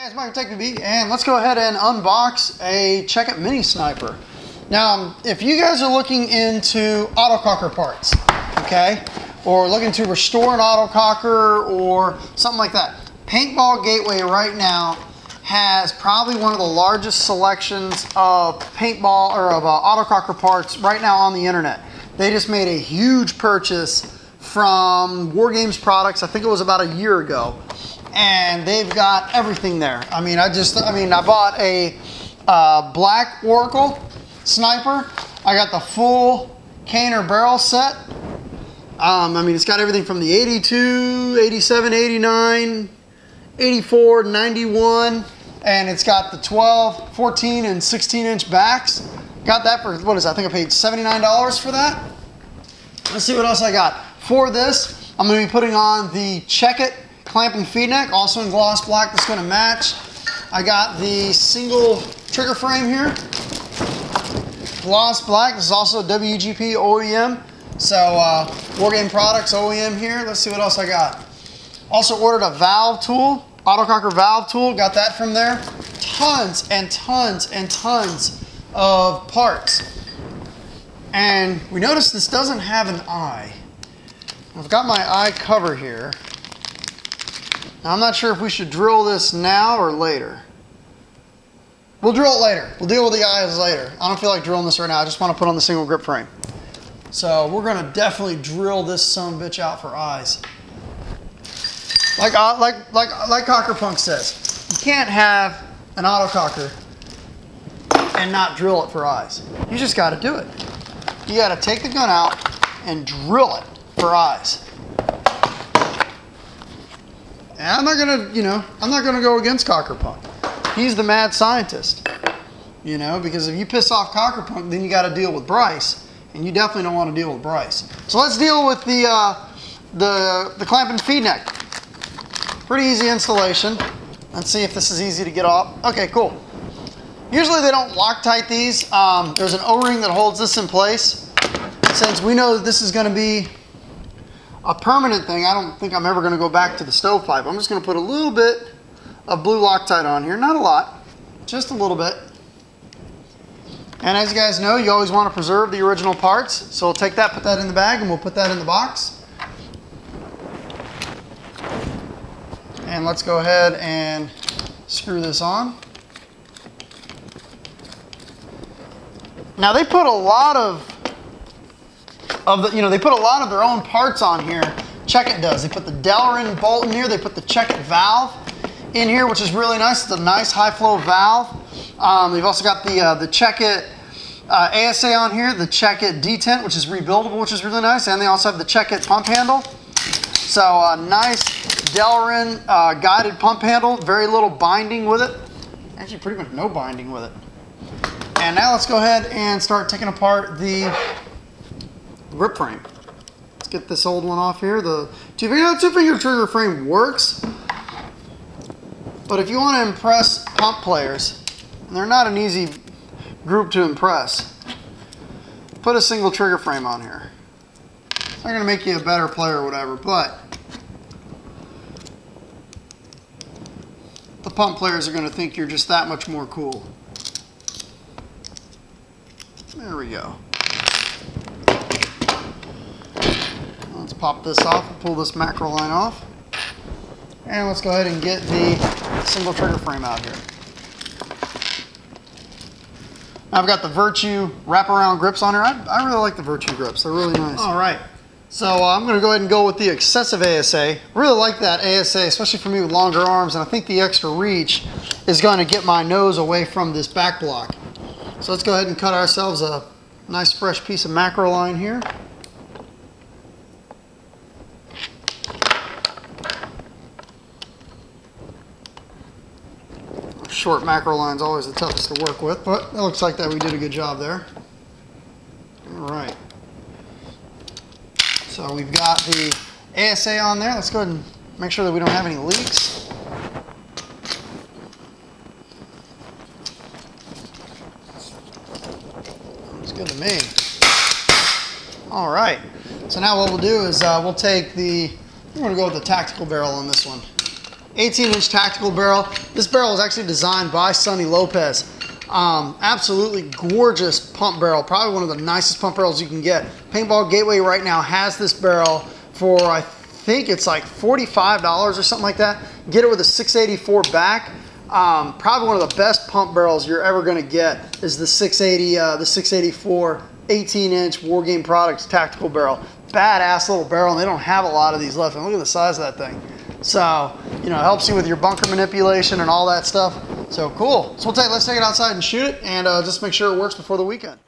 Hey, it's Mike Take the Beat, and let's go ahead and unbox a Check It Mini Sniper. Now, if you guys are looking into autococker parts, okay, or looking to restore an autococker or something like that, Paintball Gateway right now has probably one of the largest selections of paintball or of autococker parts right now on the internet. They just made a huge purchase from War Games Products. I think it was about a year ago. And they've got everything there. I mean, I bought a black Oracle sniper. I got the full Caner barrel set. I mean, it's got everything from the 82, 87, 89, 84, 91, and it's got the 12, 14, and 16-inch backs. Got that for, what is that? I think I paid $79 for that. Let's see what else I got. For this, I'm going to be putting on the Check It clamp and feed neck, also in gloss black, that's going to match. I got the single trigger frame here, gloss black. This is also WGP OEM, so War Game Products OEM here. Let's see what else I got. Also ordered a valve tool, autococker valve tool, got that from there. Tons and tons and tons of parts. And we notice this doesn't have an eye. I've got my eye cover here. Now, I'm not sure if we should drill this now or later. We'll drill it later. We'll deal with the eyes later. I don't feel like drilling this right now. I just want to put on the single grip frame. So we're going to definitely drill this sumbitch out for eyes. Like Cocker Punk says, you can't have an autococker and not drill it for eyes. You just got to do it. You got to take the gun out and drill it for eyes. And I'm not gonna, I'm not gonna go against Cocker Punk. He's the mad scientist, because if you piss off Cocker Punk, then you got to deal with Bryce, and you definitely don't want to deal with Bryce. So let's deal with the clamp and feed neck. Pretty easy installation. Let's see if this is easy to get off. Okay, cool. Usually they don't Loctite these. There's an O-ring that holds this in place. Since we know that this is going to be a permanent thing, I don't think I'm ever going to go back to the stovepipe. I'm just going to put a little bit of blue Loctite on here. Not a lot, just a little bit. And as you guys know, you always want to preserve the original parts. So we'll take that, put that in the bag, and we'll put that in the box. And let's go ahead and screw this on. Now they put a lot of they put a lot of their own parts on here. Check It does. They put the Delrin bolt in here. They put the Check It valve in here, which is really nice. It's a nice high flow valve. They've also got the Check It ASA on here, the Check It detent, which is rebuildable, which is really nice. And they also have the Check It pump handle. So a nice Delrin guided pump handle. Very little binding with it. Actually, pretty much no binding with it. And now let's go ahead and start taking apart the grip frame. Let's get this old one off here. The two-finger trigger frame works, but if you want to impress pump players, and they're not an easy group to impress, put a single trigger frame on here. It's not going to make you a better player or whatever, but the pump players are going to think you're just that much more cool. There we go. Let's pop this off and pull this macro line off. And let's go ahead and get the single trigger frame out here. I've got the Virtue wraparound grips on here. I really like the Virtue grips. They're really nice. All right. So I'm going to go ahead and go with the excessive ASA. Really like that ASA, especially for me with longer arms. And I think the extra reach is going to get my nose away from this back block. So let's go ahead and cut ourselves a nice fresh piece of macro line here. Short macro line is always the toughest to work with, but it looks like that we did a good job there. All right. So we've got the ASA on there. Let's go ahead and make sure that we don't have any leaks. Looks good to me. All right. So now what we'll do is we'll take the, we're going to go with the tactical barrel on this one. 18-inch tactical barrel. This barrel was actually designed by Sonny Lopez. Absolutely gorgeous pump barrel, probably one of the nicest pump barrels you can get. Paintball Gateway right now has this barrel for, I think it's like $45 or something like that. Get it with a 684 back. Probably one of the best pump barrels you're ever going to get is the 680, the 684 18-inch War Game Products tactical barrel. Badass little barrel, and they don't have a lot of these left. And look at the size of that thing. So, you know, it helps you with your bunker manipulation and all that stuff. So cool. So let's take it outside and shoot it, and just make sure it works before the weekend.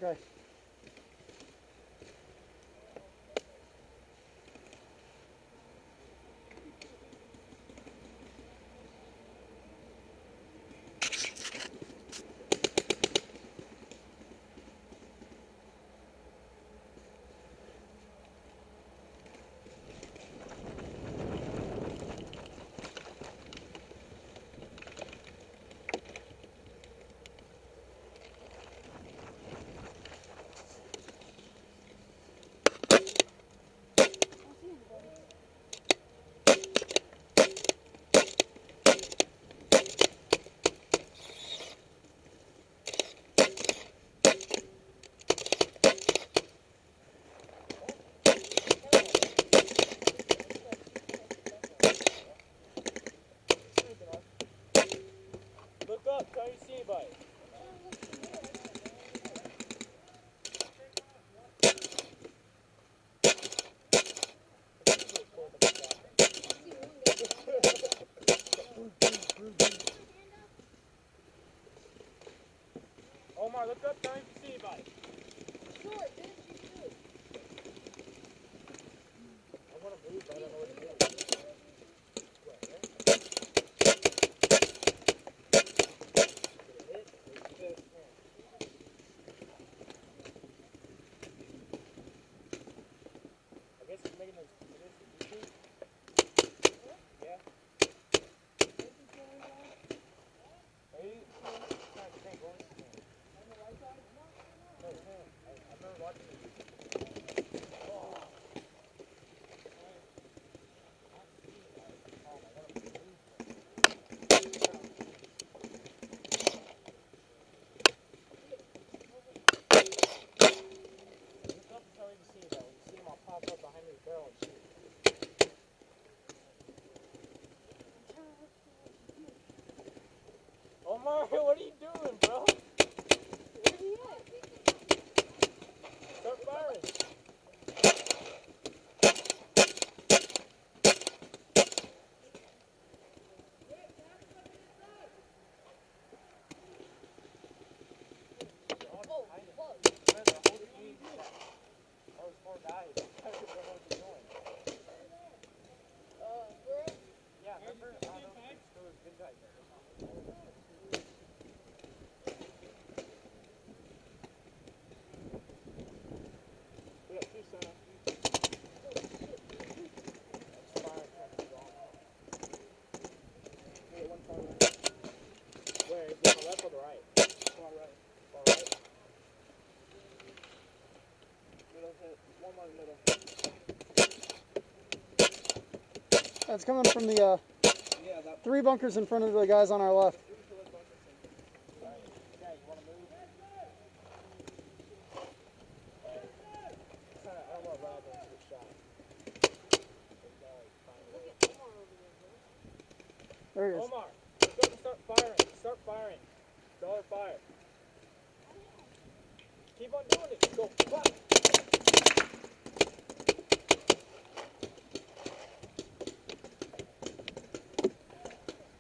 Okay. Omar, look up, tell me if you see anybody. Sure, bitch, you should. I want to move, but I don't know what to do. I guess he's making those YouTube. Yeah. Are you trying to think? I remember watching it. Omar, what are you doing, bro? Where are you at? Start firing. That's coming from the 3 bunkers in front of the guys on our left. There he is. Omar, let's go and start firing. Start firing. Dollar fire. Keep on doing it. Go. Fire.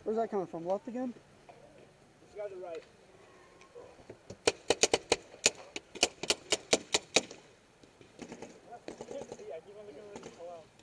Where's that coming from? Left again? This guy's the right. Yeah, keep on looking over the